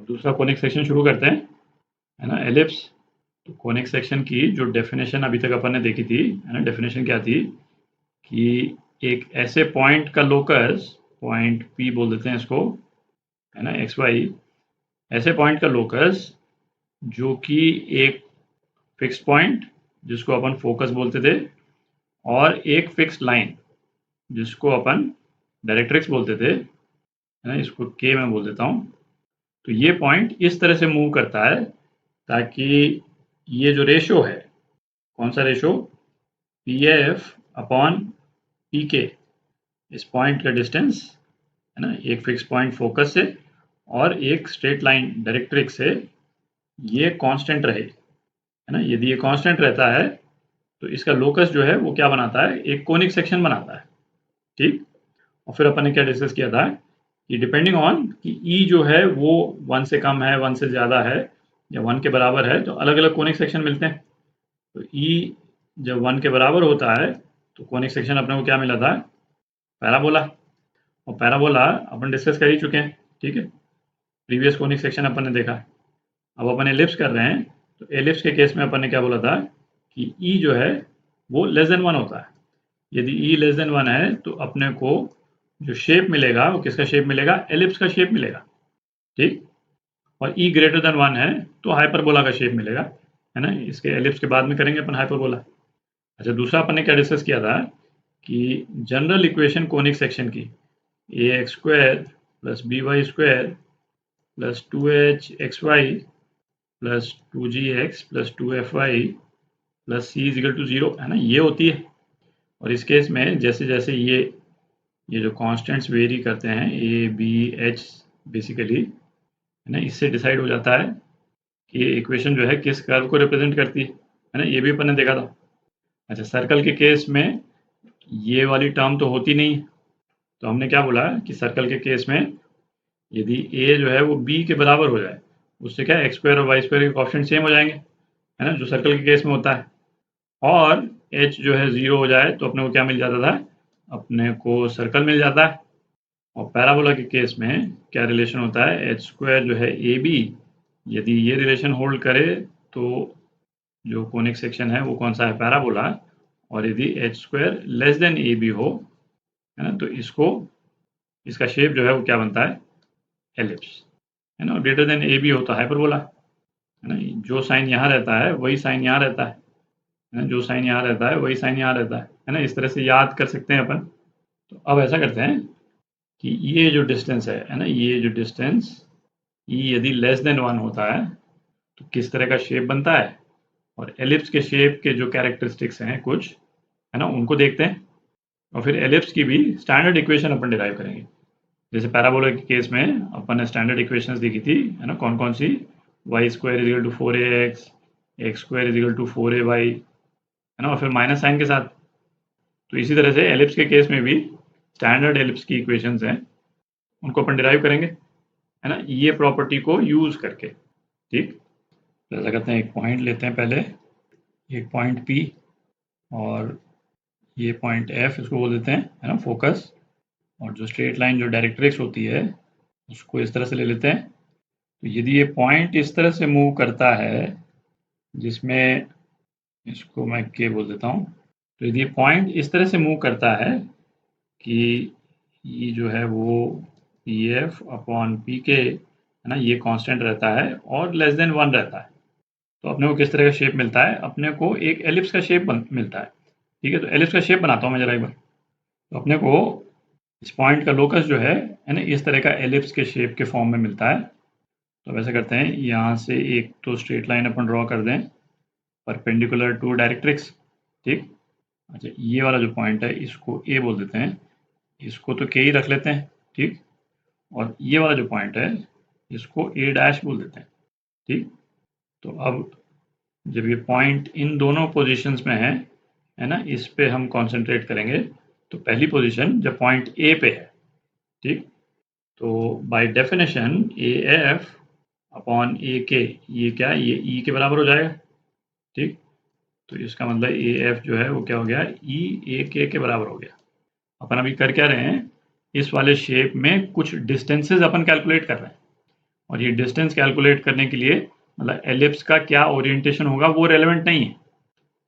दूसरा conic section शुरू करते हैं, है ना, एलिप्स। तो कोनिक सेक्शन की जो डेफिनेशन अभी तक अपन ने देखी थी, है ना, डेफिनेशन क्या थी कि एक ऐसे पॉइंट का लोकस, पॉइंट P बोल देते हैं इसको, है ना, XY, ऐसे पॉइंट का लोकस जो कि एक फिक्स पॉइंट जिसको अपन फोकस बोलते थे, और एक फिक्स लाइन जिसको अपन डायरेक्ट्रिक्स बोलते थे, है ना, इसको K मैं बोल देता हूँ। तो ये पॉइंट इस तरह से मूव करता है ताकि ये जो रेशो है, कौन सा रेशो, PF अपॉन PK, इस पॉइंट का डिस्टेंस, है ना, एक फिक्स पॉइंट फोकस से और एक स्ट्रेट लाइन डायरेक्ट्रिक्स से, ये कांस्टेंट रहे, है ना। यदि ये कांस्टेंट रहता है तो इसका लोकस जो है वो क्या बनाता है, एक कोनिक सेक्शन बनाता है, ठीक। और फिर अपन ने क्या डिस्कस किया था कि डिपेंडिंग ऑन कि E जो है वो 1 से कम है, 1 से ज़्यादा है या 1 के बराबर है, तो अलग अलग कोनिक सेक्शन मिलते हैं। तो E जब 1 के बराबर होता है तो कोनिक सेक्शन अपने को क्या मिला था, पैराबोला। और पैराबोला अपन डिस्कस कर ही चुके हैं, ठीक है, प्रीवियस कोनिक सेक्शन अपन ने देखा। अब अपन एलिप्स कर रहे हैं, तो एलिप्स के केस में अपन ने क्या बोला था कि E जो है वो लेस देन 1 होता है। यदि E लेस देन 1 है तो अपने को जो शेप मिलेगा वो किसका शेप मिलेगा, एलिप्स का शेप मिलेगा, ठीक। और E ग्रेटर देन 1 है तो हाइपरबोला का शेप मिलेगा, है ना। इसके एलिप्स के बाद में करेंगे अपन हाइपरबोला। अच्छा, दूसरा अपन ने क्या डिस्कस किया था कि जनरल इक्वेशन कोनिक सेक्शन की ax square plus by square plus 2hxy plus 2gx plus 2fy plus c is equal to 0, है ना, ये होती है। और इस केस में जैसे जैसे ये जो कांस्टेंट्स वेरी करते हैं, a b h बेसिकली, है ना, इससे डिसाइड हो जाता है कि ये इक्वेशन जो है किस कर्व को रिप्रेजेंट करती है ना, ये भी अपन ने देखा था। अच्छा, सर्कल के केस में ये वाली टर्म तो होती नहीं, तो हमने क्या बोला कि सर्कल के केस में यदि a जो है वो b के बराबर हो जाए, उससे क्या x स्क्वायर और y स्क्वायर के कोएफिशिएंट सेम हो जाएंगे, है ना, जो सर्कल के केस में होता है। और h जो है 0 हो जाए तो अपने को क्या मिल जाता था, अपने को सर्कल मिल जाता है। और पैराबोला के केस में क्या रिलेशन होता है, एच स्क्वायर जो है AB, यदि ये रिलेशन होल्ड करे तो जो कोनिक सेक्शन है वो कौन सा है, पैराबोला। और यदि H square less than AB हो, है ना, तो इसका शेप जो है वो क्या बनता है, एलिप्स, है ना। ग्रेटर देन AB हो तो हाइपरबोला, है ना। जो साइन यहाँ रहता है वही साइन यहाँ रहता है ना, जो साइन यहाँ रहता है वही साइन यहाँ रहता है ना। इस तरह से याद कर सकते हैं अपन। तो अब ऐसा करते हैं कि ये जो डिस्टेंस है ना, ये जो डिस्टेंस E यदि लेस देन 1 होता है तो किस तरह का शेप बनता है, और एलिप्स के शेप के जो कैरेक्टरिस्टिक्स हैं कुछ, है ना, उनको देखते हैं। और फिर एलिप्स की भी स्टैंडर्ड इक्वेशन अपन डिराइव करेंगे। जैसे पैराबोला के केस में अपन ने स्टैंडर्ड इक्वेशंस देखी थी, है ना, कौन कौन सी, y square is equal to 4ax, x square is equal to 4ay, है ना, और फिर माइनस साइन के साथ। तो इसी तरह से एलिप्स के केस में भी स्टैंडर्ड एलिप्स की इक्वेशंस हैं, उनको अपन डिराइव करेंगे, है ना, ये प्रॉपर्टी को यूज करके, ठीक। तो ऐसा करते हैं, एक पॉइंट लेते हैं पहले, एक पॉइंट P, और ये पॉइंट F इसको बोल देते हैं, है ना, फोकस। और जो स्ट्रेट लाइन जो डायरेक्ट्रिक्स होती है उसको इस तरह से ले लेते हैं। तो यदि ये पॉइंट इस तरह से मूव करता है, जिसमें इसको मैं K बोल देता हूँ, तो यदि ये पॉइंट इस तरह से मूव करता है कि ये जो है वो PF अपॉन PK, है ना, ये कांस्टेंट रहता है और लेस देन 1 रहता है, तो अपने को किस तरह का शेप मिलता है, अपने को एक एलिप्स का शेप मिलता है, ठीक है। तो एलिप्स का शेप बनाता हूँ मैं जरा एक बार। तो अपने को इस पॉइंट का लोकस जो है ना, इस तरह का एलिप्स के शेप के फॉर्म में मिलता है। तो अब ऐसा करते हैं, यहाँ से एक तो स्ट्रेट लाइन अपन ड्रॉ कर दें परपेंडिकुलर टू डायरेक्ट्रिक्स, ठीक। अच्छा, ये वाला जो पॉइंट है इसको A बोल देते हैं, इसको तो K ही रख लेते हैं, ठीक। और ये वाला जो पॉइंट है इसको A डैश बोल देते हैं, ठीक। तो अब जब ये पॉइंट इन दोनों पोजीशंस में है ना, इस पे हम कंसंट्रेट करेंगे। तो पहली पोजीशन जब पॉइंट A पे है, ठीक, तो by definition AF upon AK, ये क्या है, ये E के बराबर हो जाएगा, ठीक। तो इसका मतलब AF जो है वो क्या हो गया, EAK के बराबर हो गया। अपन अभी कर क्या रहे हैं, इस वाले शेप में कुछ डिस्टेंसेस अपन कैलकुलेट कर रहे हैं। और ये डिस्टेंस कैलकुलेट करने के लिए मतलब एलिप्स का क्या ओरिएंटेशन होगा वो रेलेवेंट नहीं है।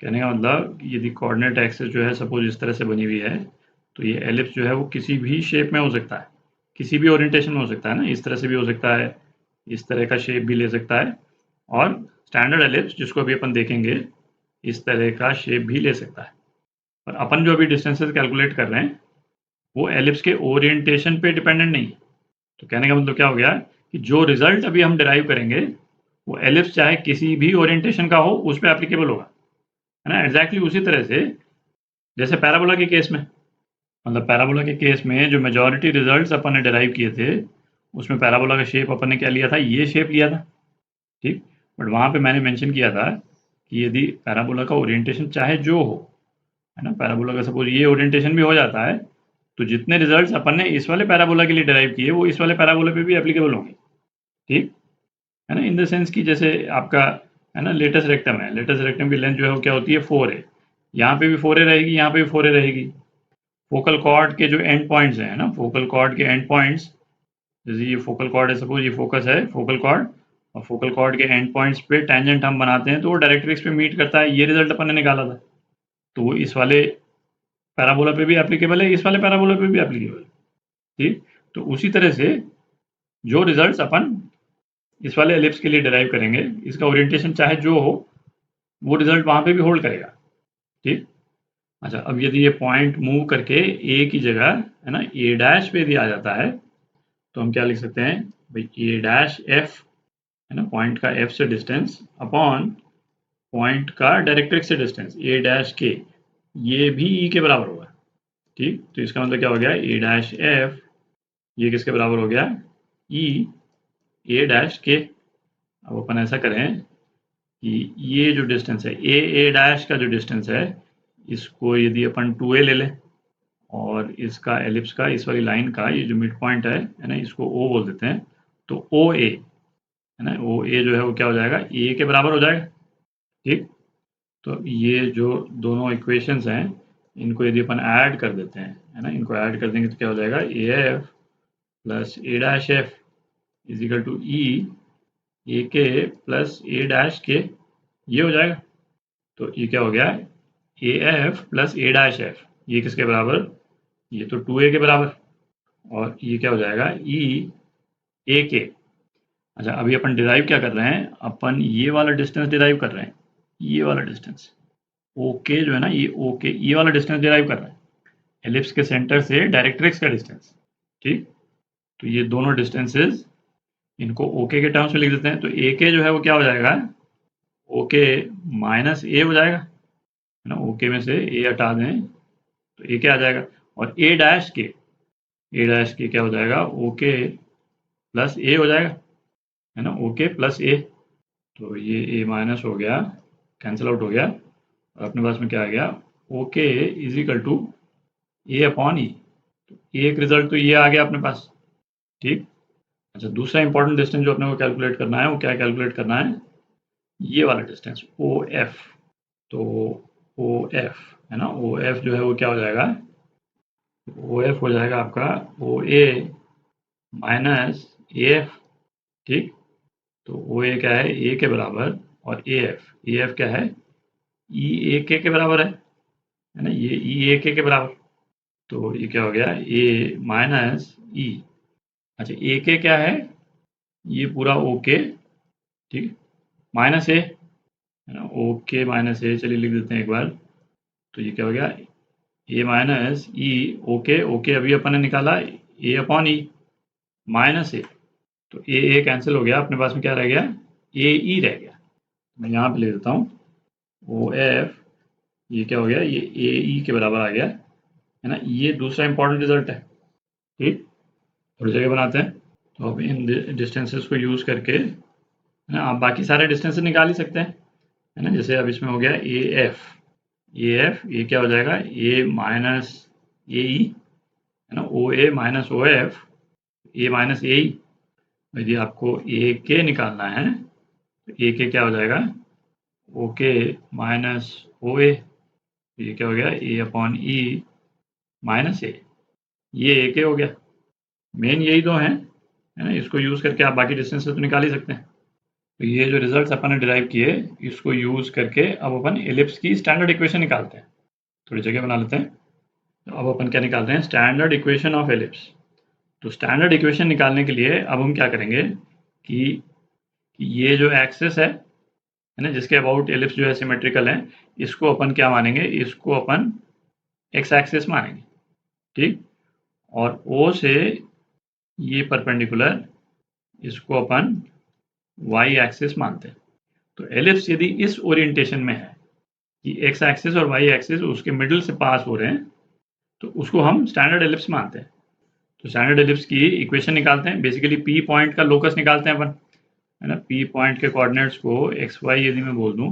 कहने का मतलब यदि कोऑर्डिनेट एक्सिस जो है सपोज इस तरह से बनी हुई है, तो ये एलिप्स जो है वो किसी भी शेप में हो सकता है, किसी भी ओरिएंटेशन में हो सकता है ना, इस तरह से भी हो सकता है, इस तरह का शेप भी ले सकता है, और स्टैंडर्ड एलिप्स जिसको अभी अपन देखेंगे इस तरह का शेप भी ले सकता है। पर अपन जो अभी डिस्टेंसेस कैलकुलेट कर रहे हैं वो एलिप्स के ओरिएंटेशन पे डिपेंडेंट नहीं है। तो कहने का मतलब क्या हो गया कि जो रिजल्ट अभी हम डिराइव करेंगे वो एलिप्स चाहे किसी भी ओरिएंटेशन का हो उस पर एप्लीकेबल होगा, है ना। एग्जैक्टली उसी तरह से जैसे पैराबोला के केस में, मतलब पैराबोला के केस में जो मेजॉरिटी रिजल्ट्स अपन ने डिराइव किए थे उसमें पैराबोला का शेप अपन ने क्या लिया था, ये शेप लिया था, ठीक। बट वहाँ पे मैंने मेंशन किया था कि यदि पैराबोला का ओरिएंटेशन चाहे जो हो, है ना, पैराबोला का सपोज ये ओरिएंटेशन भी हो जाता है, तो जितने रिजल्ट्स अपन ने इस वाले पैराबोला के लिए डिराइव किए वो इस वाले पैराबोला पे भी एप्लीकेबल होंगे, ठीक है ना। इन द सेंस कि जैसे आपका है ना लेटेस्ट रेक्टम है, लेटेस्ट रेक्टम की लेंथ जो है वो क्या होती है 4 है, यहाँ पे भी 4 रहेगी, यहाँ पे भी 4 रहेगी। फोकल कॉर्ड के जो एंड पॉइंट्स हैं, है ना, फोकल कॉर्ड के एंड पॉइंट्स, जैसे ये फोकल कॉर्ड है, सपोज ये फोकस है फोकल कॉर्ड, और फोकल कॉर्ड के एंड पॉइंट्स पे टेंजेंट हम बनाते हैं तो वो डायरेक्ट्रिक्स पे मीट करता है, ये रिजल्ट अपन ने निकाला था। तो वो इस वाले पैराबोला पे भी एप्लीकेबल है, इस वाले पैराबोला पे भी एप्लीकेबल है, ठीक। तो उसी तरह से जो रिजल्ट्स अपन इस वाले एलिप्स के लिए डिराइव करेंगे, इसका ओरिएंटेशन चाहे जो हो वो रिजल्ट वहाँ पे भी होल्ड करेगा, ठीक। अच्छा, अब यदि ये पॉइंट मूव करके ए की जगह, है ना, ए डैश पे यदि आ जाता है तो हम क्या लिख सकते हैं भाई, ए डैश एफ, है ना, पॉइंट का एफ से डिस्टेंस अपॉन पॉइंट का डायरेक्ट्रिक्स से डिस्टेंस ए डैश के, ये भी ई के बराबर होगा, ठीक। तो इसका मतलब क्या हो गया, ए डैश एफ ये किसके बराबर हो गया, ई ए डैश के। अब अपन ऐसा करें कि ये जो डिस्टेंस है ए डैश का जो डिस्टेंस है इसको यदि अपन 2a ले लें, और इसका एलिप्स का इस वाली लाइन का ये जो मिड पॉइंट है ना, इसको ओ बोल देते हैं, तो ओ ए, है ना, ओ ए जो है वो क्या हो जाएगा, ए के बराबर हो जाएगा, ठीक। तो ये जो दोनों इक्वेशंस हैं इनको यदि अपन ऐड कर देते हैं, है ना, इनको ऐड कर देंगे तो क्या हो जाएगा, A F plus A dash F is equal to E A K plus A dash के, ये हो जाएगा। तो ये क्या हो गया, ए F plus A dash F, ये किसके बराबर, ये तो 2a के बराबर, और ये क्या हो जाएगा, ई ए के। अच्छा, अभी अपन डिराइव क्या कर रहे हैं, अपन ये वाला डिस्टेंस डिराइव कर रहे हैं, ये वाला डिस्टेंस ओके जो है ना, ये ओके ये वाला डिस्टेंस डिराइव कर रहे हैं, एलिप्स के सेंटर से डायरेक्ट्रिक्स का डिस्टेंस, ठीक। तो ये दोनों डिस्टेंसेस इनको ओके के टर्म्स में लिख देते हैं, तो ए के जो है वो क्या हो जाएगा, ओके माइनस ए हो जाएगा, है ना, ओके में से ए हटा दें तो ए क्या आ जाएगा, और ए डैश के क्या हो जाएगा, ओके प्लस ए हो जाएगा, है ना, ओके प्लस ए। तो ये ए माइनस हो गया, कैंसिल आउट हो गया, और अपने पास में क्या आ गया, okay is equal to A upon E. तो एक रिजल्ट तो ये आ गया अपने पास, ठीक। अच्छा, दूसरा इंपॉर्टेंट डिस्टेंस जो अपने को कैलकुलेट करना है वो क्या कैलकुलेट करना है, ये वाला डिस्टेंस ओ एफ। तो ओ एफ, है ना, ओ एफ जो है वो क्या हो जाएगा, ओ एफ हो जाएगा आपका ओ ए माइनस ए एफ, ठीक। तो ओ ए क्या है, ए के बराबर, और ए एफ क्या है, ई ए के बराबर है ना, ये ई ए के बराबर। तो ये क्या हो गया, ए माइनस ई। अच्छा, ए के क्या है, ये पूरा ओके, ठीक, माइनस ए, है ना, ओके माइनस ए, चलिए लिख देते हैं एक बार। तो ये क्या हो गया, ए माइनस ई, ओके ओके अभी अपन ने निकाला, ए अपॉन ई माइनस ए, तो ए कैंसिल हो गया, अपने पास में क्या रह गया, ए ई रह गया। मैं यहाँ पे ले देता हूँ ओ एफ, ये क्या हो गया, ये ए ई के बराबर आ गया, है ना। ये दूसरा इंपॉर्टेंट रिजल्ट है, ठीक। थोड़ी जगह बनाते हैं, तो अब इन डिस्टेंसेस को यूज़ करके, है ना, आप बाकी सारे डिस्टेंसेस निकाल ही सकते हैं, है ना। जैसे अब इसमें हो गया ए एफ ये क्या हो जाएगा, ए माइनस ए ई, है ना, ओ ए minus O F, A minus A ई। यदि आपको ए के निकालना है तो ए के क्या हो जाएगा, ओ के माइनस ओ ए, ये क्या हो गया, ए अपॉन ई माइनस ए, ये ए के हो गया। मेन यही दो हैं, है ना, इसको यूज़ करके आप बाकी डिस्टेंसेस तो निकाल ही सकते हैं। तो ये जो रिजल्ट्स अपन ने डिराइव किए, इसको यूज़ करके अब अपन एलिप्स की स्टैंडर्ड इक्वेशन निकालते हैं। थोड़ी जगह बना लेते हैं। तो अब अपन क्या निकाल रहे हैं, स्टैंडर्ड इक्वेशन ऑफ एलिप्स। तो स्टैंडर्ड इक्वेशन निकालने के लिए अब हम क्या करेंगे कि ये जो एक्सिस है ना, जिसके अबाउट एलिप्स जो है सिमेट्रिकल है, इसको अपन क्या मानेंगे, इसको अपन एक्स एक्सिस मानेंगे, ठीक। और ओ से ये परपेंडिकुलर, इसको अपन वाई एक्सिस मानते हैं। तो एलिप्स यदि इस ओरिएंटेशन में है कि एक्स एक्सिस और वाई एक्सिस उसके मिडिल से पास हो रहे हैं, तो उसको हम स्टैंडर्ड एलिप्स मानते हैं। तो स्टैंडर्ड एलिप्स की इक्वेशन निकालते हैं, बेसिकली पी पॉइंट का लोकस निकालते हैं अपन, है ना। पी पॉइंट के कोऑर्डिनेट्स को एक्स वाई यदि मैं बोल दूं,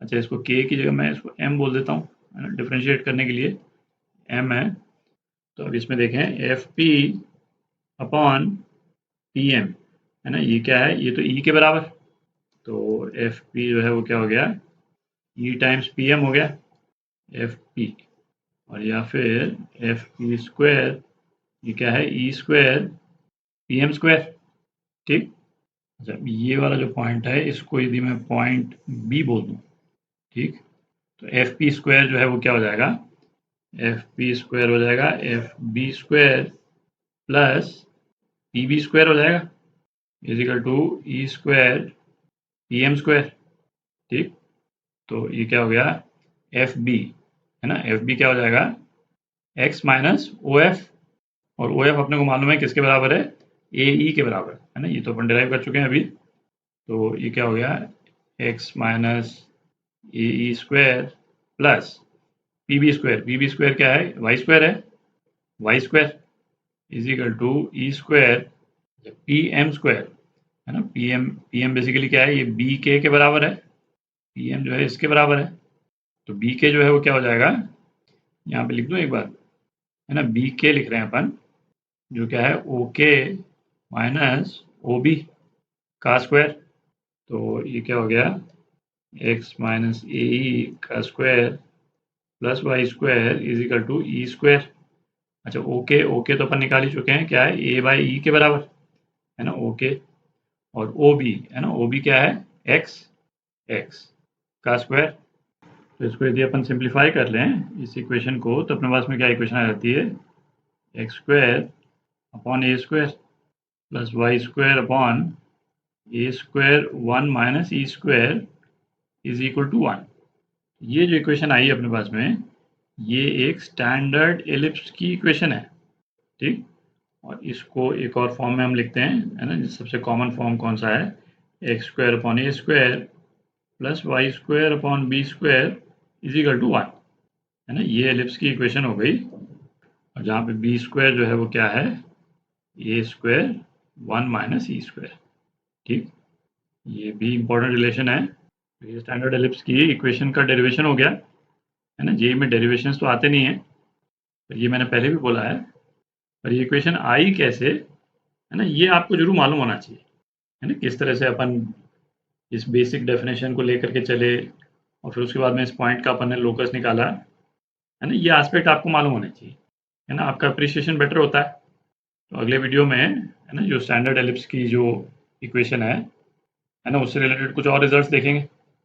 अच्छा इसको के की जगह मैं इसको एम बोल देता हूँ, है ना, डिफ्रेंशिएट करने के लिए एम है। तो अब इसमें देखें F P upon P M, है ना, ये क्या है, ये तो ई के बराबर। तो एफ पी जो है वो क्या हो गया, ई टाइम्स पी एम हो गया, एफ पी। और या फिर एफ पी स्क्वायर, ये क्या है, ई स्क्वायर पी एम स्क्वायर, ठीक। अच्छा ये वाला जो पॉइंट है, इसको यदि मैं पॉइंट बी बोल दूँ, ठीक, तो एफ पी स्क्वायर जो है वो क्या हो जाएगा, एफ पी स्क्वायर हो जाएगा F B square plus P B square हो जाएगा, is equal to E square P M square, ठीक। तो ये क्या हो गया, एफ बी, है ना, एफ बी क्या हो जाएगा, एक्स माइनस ओ एफ। और ओ एफ अपने को मालूम है किसके बराबर है, ए ई के बराबर, है ना, ये तो अपन डिराइव कर चुके हैं अभी। तो ये क्या हो गया, X minus A E square plus P B square, P B square क्या है, वाई स्क्वायर है, Y square is equal to E square P M square, है ना। पी एम बेसिकली क्या है, ये बी के बराबर है, पी एम जो है इसके बराबर है। तो बी के जो है वो क्या हो जाएगा, यहाँ पे लिख दूँ एक बार, है ना, बी के लिख रहे हैं अपन, जो क्या है ओ के माइनस ओ बी का स्क्वायर। तो ये क्या हो गया, एक्स माइनस ए ई का square plus Y square is equal to E square. अच्छा ओके, ओके तो अपन निकाल ही चुके हैं, क्या है, ए बाई ई के बराबर, है ना, ओके। और ओ बी, है ना, ओ बी क्या है, एक्स, एक्स का स्क्वायर। तो इसको यदि अपन सिंप्लीफाई कर लें इस इक्वेशन को, तो अपने पास में क्या इक्वेशन आ जाती है, X square upon A square plus Y square upon A square 1 minus E square is equal to 1। ये जो इक्वेशन आई है अपने पास में, ये एक स्टैंडर्ड एलिप्स की इक्वेशन है, ठीक। और इसको एक और फॉर्म में हम लिखते हैं, है ना, सबसे कॉमन फॉर्म कौन सा है, X square upon A square plus Y square upon B square is equal to 1, है ना। ये एलिप्स की इक्वेशन हो गई। और जहाँ पे बी स्क्वायर जो है वो क्या है, ए स्क्वायर 1 माइनस ई स्क्वायर, ठीक। ये भी इंपॉर्टेंट रिलेशन है। तो ये स्टैंडर्ड एलिप्स की इक्वेशन का डेरिवेशन हो गया, है ना। जेई में डेरिवेशंस तो आते नहीं है, तो ये मैंने पहले भी बोला है। और ये इक्वेशन आई कैसे, है ना, ये आपको जरूर मालूम होना चाहिए, है ना, किस तरह से अपन इस बेसिक डेफिनेशन को लेकर के चले, और फिर उसके बाद में इस पॉइंट का अपन ने लोकस निकाला, है ना, ये एस्पेक्ट आपको मालूम होने चाहिए, है ना, आपका अप्रिसिएशन बेटर होता है। तो अगले वीडियो में, है ना, जो स्टैंडर्ड एलिप्स की जो इक्वेशन है ना, उससे रिलेटेड कुछ और रिजल्ट्स देखेंगे।